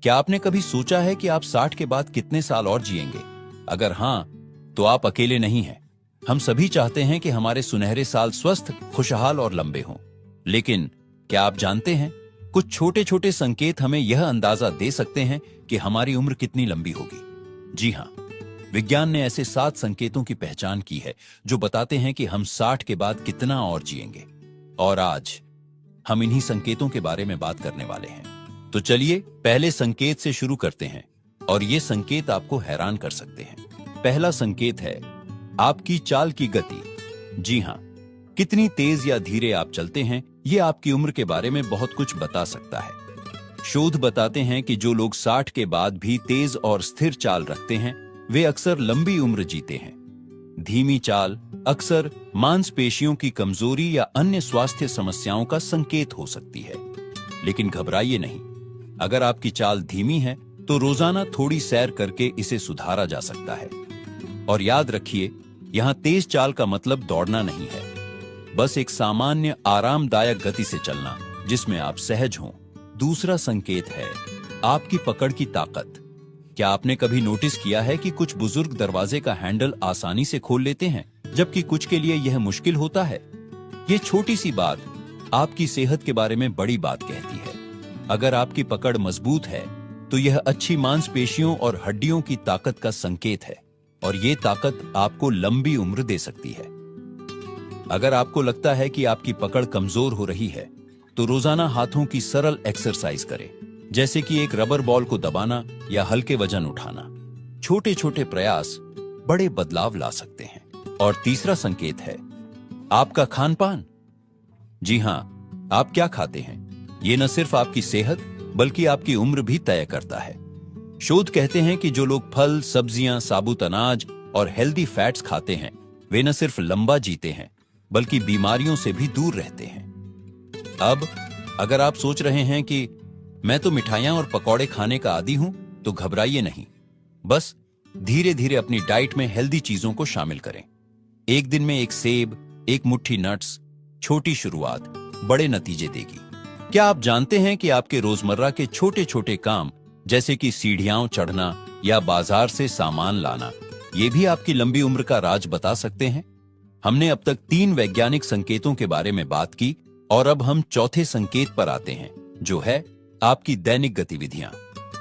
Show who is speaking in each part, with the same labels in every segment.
Speaker 1: क्या आपने कभी सोचा है कि आप 60 के बाद कितने साल और जिएंगे? अगर हाँ, तो आप अकेले नहीं हैं। हम सभी चाहते हैं कि हमारे सुनहरे साल स्वस्थ, खुशहाल और लंबे हों। लेकिन क्या आप जानते हैं, कुछ छोटे छोटे संकेत हमें यह अंदाजा दे सकते हैं कि हमारी उम्र कितनी लंबी होगी। जी हाँ, विज्ञान ने ऐसे 7 संकेतों की पहचान की है जो बताते हैं कि हम 60 के बाद कितना और जिएंगे। और आज हम इन्हीं संकेतों के बारे में बात करने वाले हैं। तो चलिए पहले संकेत से शुरू करते हैं, और ये संकेत आपको हैरान कर सकते हैं। पहला संकेत है आपकी चाल की गति। जी हाँ, कितनी तेज या धीरे आप चलते हैं, ये आपकी उम्र के बारे में बहुत कुछ बता सकता है। शोध बताते हैं कि जो लोग 60 के बाद भी तेज और स्थिर चाल रखते हैं, वे अक्सर लंबी उम्र जीते हैं। धीमी चाल अक्सर मांसपेशियों की कमजोरी या अन्य स्वास्थ्य समस्याओं का संकेत हो सकती है। लेकिन घबराइए नहीं, अगर आपकी चाल धीमी है तो रोजाना थोड़ी सैर करके इसे सुधारा जा सकता है। और याद रखिए, यहां तेज चाल का मतलब दौड़ना नहीं है, बस एक सामान्य आरामदायक गति से चलना जिसमें आप सहज हों। दूसरा संकेत है आपकी पकड़ की ताकत। क्या आपने कभी नोटिस किया है कि कुछ बुजुर्ग दरवाजे का हैंडल आसानी से खोल लेते हैं, जबकि कुछ के लिए यह मुश्किल होता है? यह छोटी सी बात आपकी सेहत के बारे में बड़ी बात कहती है। अगर आपकी पकड़ मजबूत है तो यह अच्छी मांसपेशियों और हड्डियों की ताकत का संकेत है, और यह ताकत आपको लंबी उम्र दे सकती है। अगर आपको लगता है कि आपकी पकड़ कमजोर हो रही है, तो रोजाना हाथों की सरल एक्सरसाइज करें, जैसे कि एक रबर बॉल को दबाना या हल्के वजन उठाना। छोटे छोटे प्रयास बड़े बदलाव ला सकते हैं। और तीसरा संकेत है आपका खान पान। जी हां, आप क्या खाते हैं, ये न सिर्फ आपकी सेहत बल्कि आपकी उम्र भी तय करता है। शोध कहते हैं कि जो लोग फल, सब्जियां, साबुत अनाज और हेल्दी फैट्स खाते हैं, वे न सिर्फ लंबा जीते हैं बल्कि बीमारियों से भी दूर रहते हैं। अब अगर आप सोच रहे हैं कि मैं तो मिठाइयां और पकौड़े खाने का आदी हूं, तो घबराइए नहीं। बस धीरे धीरे अपनी डाइट में हेल्दी चीजों को शामिल करें। एक दिन में एक सेब, एक मुट्ठी नट्स, छोटी शुरुआत बड़े नतीजे देगी। क्या आप जानते हैं कि आपके रोजमर्रा के छोटे छोटे काम, जैसे कि सीढ़ियां चढ़ना या बाजार से सामान लाना, ये भी आपकी लंबी उम्र का राज बता सकते हैं? हमने अब तक 3 वैज्ञानिक संकेतों के बारे में बात की, और अब हम चौथे संकेत पर आते हैं, जो है आपकी दैनिक गतिविधियां।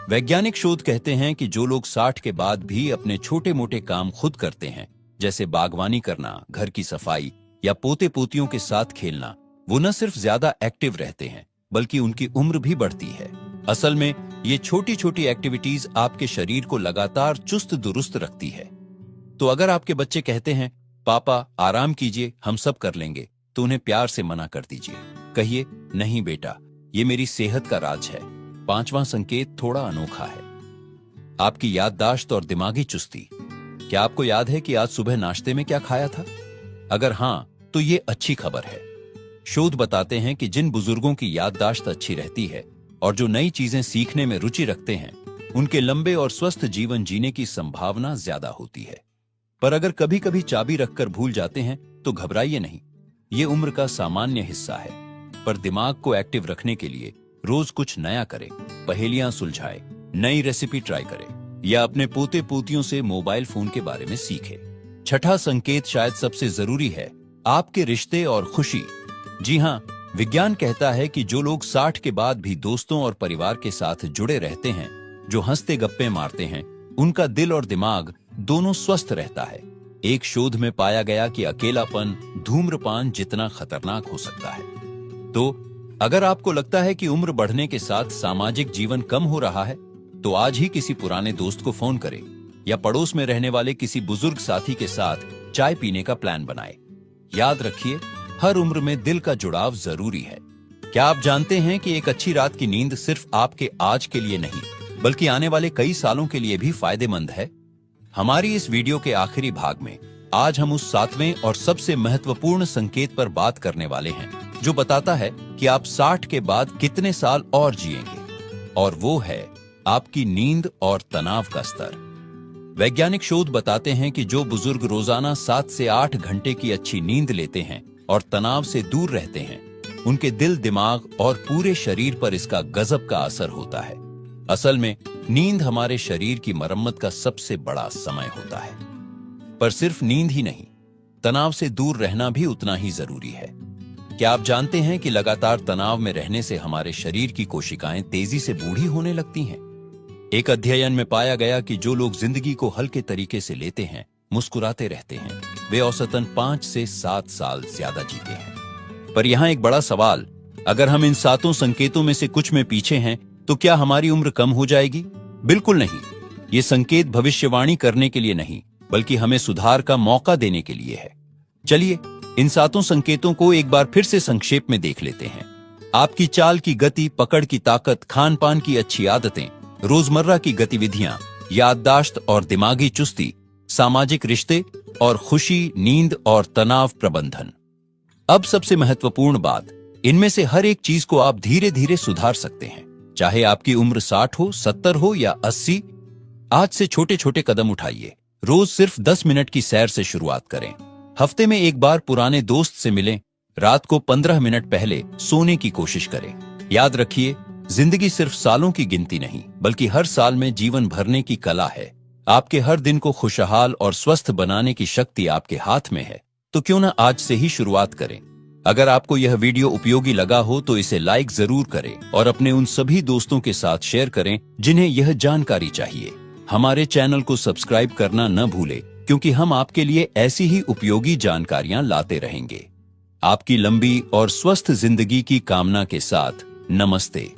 Speaker 1: वैज्ञानिक शोध कहते हैं कि जो लोग 60 के बाद भी अपने छोटे मोटे काम खुद करते हैं, जैसे बागवानी करना, घर की सफाई या पोते पोतियों के साथ खेलना, वो न सिर्फ ज्यादा एक्टिव रहते हैं बल्कि उनकी उम्र भी बढ़ती है। असल में ये छोटी छोटी एक्टिविटीज आपके शरीर को लगातार चुस्त दुरुस्त रखती है। तो अगर आपके बच्चे कहते हैं पापा आराम कीजिए, हम सब कर लेंगे, तो उन्हें प्यार से मना कर दीजिए। कहिए नहीं बेटा, ये मेरी सेहत का राज है। 5वां संकेत थोड़ा अनोखा है आपकी याददाश्त और दिमागी चुस्ती। क्या आपको याद है कि आज सुबह नाश्ते में क्या खाया था? अगर हां, तो ये अच्छी खबर है। शोध बताते हैं कि जिन बुजुर्गों की याददाश्त अच्छी रहती है और जो नई चीजें सीखने में रुचि रखते हैं, उनके लंबे और स्वस्थ जीवन जीने की संभावना ज्यादा होती है। पर अगर कभी कभी चाबी रखकर भूल जाते हैं, तो घबराइए नहीं, ये उम्र का सामान्य हिस्सा है। पर दिमाग को एक्टिव रखने के लिए रोज कुछ नया करें, पहेलियां सुलझाए, नई रेसिपी ट्राई करें, या अपने पोते पोतियों से मोबाइल फोन के बारे में सीखें। छठा संकेत शायद सबसे जरूरी है, आपके रिश्ते और खुशी। जी हां, विज्ञान कहता है कि जो लोग 60 के बाद भी दोस्तों और परिवार के साथ जुड़े रहते हैं, जो हंसते गप्पे मारते हैं, उनका दिल और दिमाग दोनों स्वस्थ रहता है। एक शोध में पाया गया कि अकेलापन धूम्रपान जितना खतरनाक हो सकता है। तो अगर आपको लगता है कि उम्र बढ़ने के साथ सामाजिक जीवन कम हो रहा है, तो आज ही किसी पुराने दोस्त को फोन करें या पड़ोस में रहने वाले किसी बुजुर्ग साथी के साथ चाय पीने का प्लान बनाएं। याद रखिए, हर उम्र में दिल का जुड़ाव जरूरी है। क्या आप जानते हैं कि एक अच्छी रात की नींद सिर्फ आपके आज के लिए नहीं, बल्कि आने वाले कई सालों के लिए भी फायदेमंद है? हमारी इस वीडियो के आखिरी भाग में आज हम उस 7वें और सबसे महत्वपूर्ण संकेत पर बात करने वाले हैं, जो बताता है कि आप 60 के बाद कितने साल और जिएंगे, और वो है आपकी नींद और तनाव का स्तर। वैज्ञानिक शोध बताते हैं कि जो बुजुर्ग रोजाना 7 से 8 घंटे की अच्छी नींद लेते हैं और तनाव से दूर रहते हैं, उनके दिल, दिमाग और पूरे शरीर पर इसका गजब का असर होता है। असल में नींद हमारे शरीर की मरम्मत का सबसे बड़ा समय होता है। पर सिर्फ नींद ही नहीं, तनाव से दूर रहना भी उतना ही जरूरी है। क्या आप जानते हैं कि लगातार तनाव में रहने से हमारे शरीर की कोशिकाएं तेजी से बूढ़ी होने लगती हैं? एक अध्ययन में पाया गया कि जो लोग जिंदगी को हल्के तरीके से लेते हैं, मुस्कुराते रहते हैं, वे औसतन 5 से 7 साल ज्यादा जीते हैं। पर यहां एक बड़ा सवाल, अगर हम इन 7 संकेतों में से कुछ में पीछे हैं तो क्या हमारी उम्र कम हो जाएगी? बिल्कुल नहीं। ये संकेत भविष्यवाणी करने के लिए नहीं, बल्कि हमें सुधार का मौका देने के लिए है। चलिए इन 7 संकेतों को एक बार फिर से संक्षेप में देख लेते हैं। आपकी चाल की गति, पकड़ की ताकत, खान पान की अच्छी आदतें, रोजमर्रा की गतिविधियां, याददाश्त और दिमागी चुस्ती, सामाजिक रिश्ते और खुशी, नींद और तनाव प्रबंधन। अब सबसे महत्वपूर्ण बात, इनमें से हर एक चीज को आप धीरे धीरे सुधार सकते हैं। चाहे आपकी उम्र 60 हो, 70 हो या 80, आज से छोटे छोटे कदम उठाइए। रोज सिर्फ 10 मिनट की सैर से शुरुआत करें। हफ्ते में एक बार पुराने दोस्त से मिलें। रात को 15 मिनट पहले सोने की कोशिश करें। याद रखिए, जिंदगी सिर्फ सालों की गिनती नहीं, बल्कि हर साल में जीवन भरने की कला है। आपके हर दिन को खुशहाल और स्वस्थ बनाने की शक्ति आपके हाथ में है। तो क्यों ना आज से ही शुरुआत करें। अगर आपको यह वीडियो उपयोगी लगा हो तो इसे लाइक जरूर करें और अपने उन सभी दोस्तों के साथ शेयर करें जिन्हें यह जानकारी चाहिए। हमारे चैनल को सब्सक्राइब करना न भूलें, क्योंकि हम आपके लिए ऐसी ही उपयोगी जानकारियां लाते रहेंगे। आपकी लंबी और स्वस्थ जिंदगी की कामना के साथ, नमस्ते।